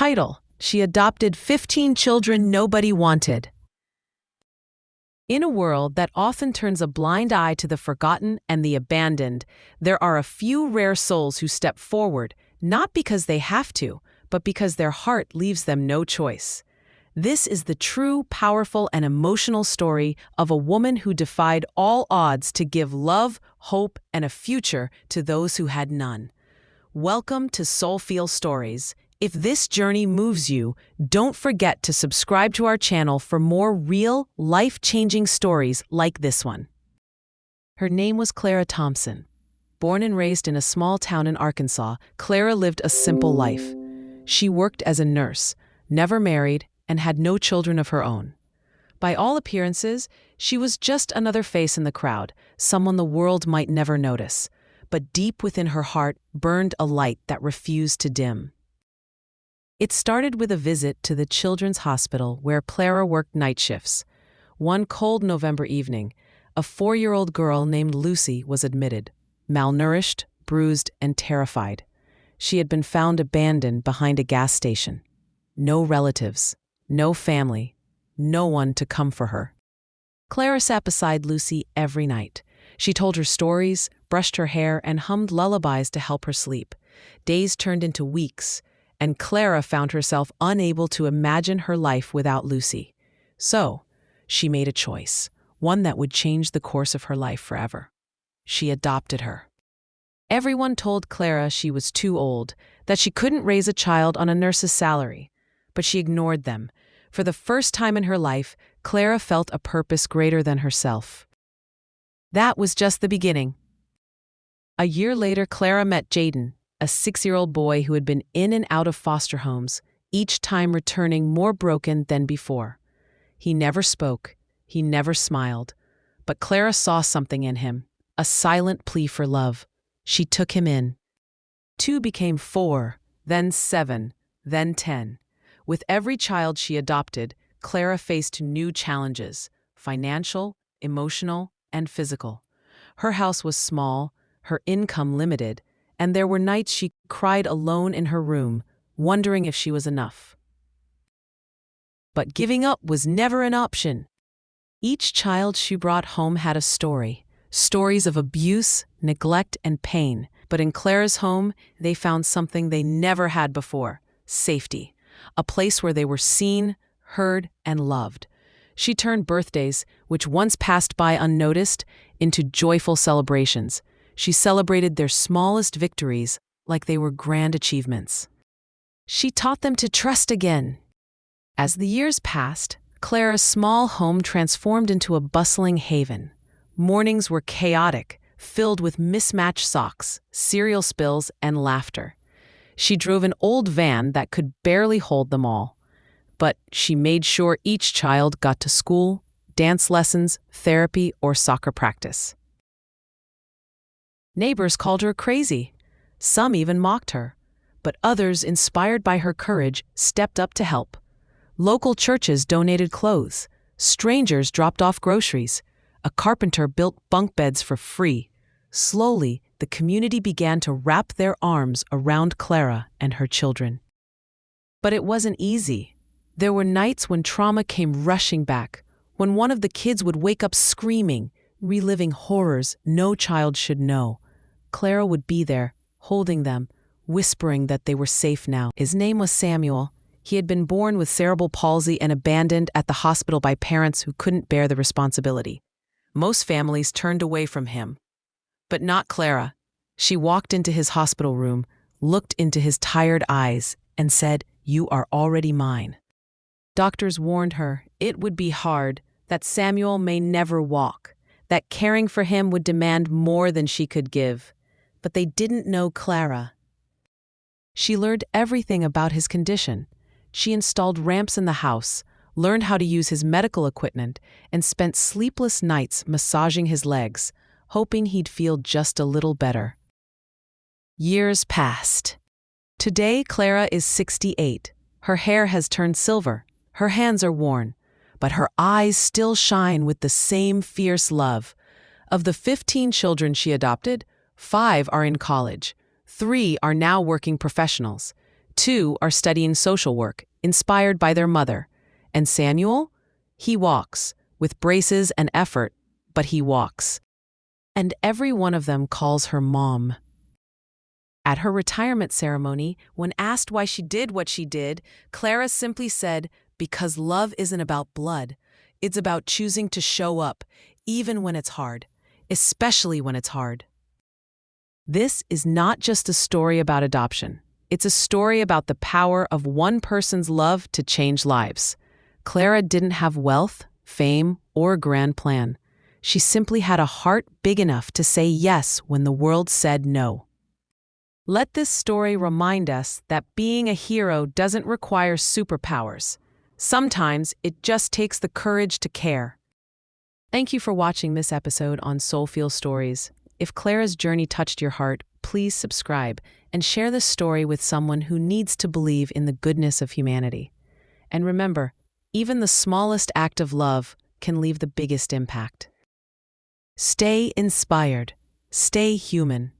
Title: She Adopted 15 Children Nobody Wanted. In a world that often turns a blind eye to the forgotten and the abandoned, there are a few rare souls who step forward, not because they have to, but because their heart leaves them no choice. This is the true, powerful, and emotional story of a woman who defied all odds to give love, hope, and a future to those who had none. Welcome to Soulfeel Stories. If this journey moves you, don't forget to subscribe to our channel for more real, life-changing stories like this one. Her name was Clara Thompson. Born and raised in a small town in Arkansas, Clara lived a simple life. She worked as a nurse, never married, and had no children of her own. By all appearances, she was just another face in the crowd, someone the world might never notice. But deep within her heart burned a light that refused to dim. It started with a visit to the Children's Hospital where Clara worked night shifts. One cold November evening, a 4-year-old girl named Lucy was admitted, malnourished, bruised, and terrified. She had been found abandoned behind a gas station. No relatives, no family, no one to come for her. Clara sat beside Lucy every night. She told her stories, brushed her hair, and hummed lullabies to help her sleep. Days turned into weeks, and Clara found herself unable to imagine her life without Lucy. So, she made a choice, one that would change the course of her life forever. She adopted her. Everyone told Clara she was too old, that she couldn't raise a child on a nurse's salary. But she ignored them. For the first time in her life, Clara felt a purpose greater than herself. That was just the beginning. A year later, Clara met Jaden, a 6-year-old boy who had been in and out of foster homes, each time returning more broken than before. He never spoke, he never smiled, but Clara saw something in him, a silent plea for love. She took him in. 2 became 4, then 7, then 10. With every child she adopted, Clara faced new challenges: financial, emotional, and physical. Her house was small, her income limited, and there were nights she cried alone in her room, wondering if she was enough. But giving up was never an option. Each child she brought home had a story, stories of abuse, neglect, and pain. But in Clara's home, they found something they never had before: safety, a place where they were seen, heard, and loved. She turned birthdays, which once passed by unnoticed, into joyful celebrations. She celebrated their smallest victories like they were grand achievements. She taught them to trust again. As the years passed, Clara's small home transformed into a bustling haven. Mornings were chaotic, filled with mismatched socks, cereal spills, and laughter. She drove an old van that could barely hold them all. But she made sure each child got to school, dance lessons, therapy, or soccer practice. Neighbors called her crazy. Some even mocked her. But others, inspired by her courage, stepped up to help. Local churches donated clothes. Strangers dropped off groceries. A carpenter built bunk beds for free. Slowly, the community began to wrap their arms around Clara and her children. But it wasn't easy. There were nights when trauma came rushing back, when one of the kids would wake up screaming, reliving horrors no child should know. Clara would be there, holding them, whispering that they were safe now. His name was Samuel. He had been born with cerebral palsy and abandoned at the hospital by parents who couldn't bear the responsibility. Most families turned away from him. But not Clara. She walked into his hospital room, looked into his tired eyes, and said, "You are already mine." Doctors warned her it would be hard, that Samuel may never walk, that caring for him would demand more than she could give. But they didn't know Clara. She learned everything about his condition. She installed ramps in the house, learned how to use his medical equipment, and spent sleepless nights massaging his legs, hoping he'd feel just a little better. Years passed. Today, Clara is 68. Her hair has turned silver. Her hands are worn. But her eyes still shine with the same fierce love. Of the 15 children she adopted, 5 are in college. 3 are now working professionals. 2 are studying social work, inspired by their mother. And Samuel? He walks, with braces and effort, but he walks. And every one of them calls her mom. At her retirement ceremony, when asked why she did what she did, Clara simply said, "Because love isn't about blood. It's about choosing to show up, even when it's hard, especially when it's hard." This is not just a story about adoption. It's a story about the power of one person's love to change lives. Clara didn't have wealth, fame, or a grand plan. She simply had a heart big enough to say yes when the world said no. Let this story remind us that being a hero doesn't require superpowers. Sometimes it just takes the courage to care. Thank you for watching this episode on Soulfeel Stories. If Clara's journey touched your heart, please subscribe and share this story with someone who needs to believe in the goodness of humanity. And remember, even the smallest act of love can leave the biggest impact. Stay inspired. Stay human.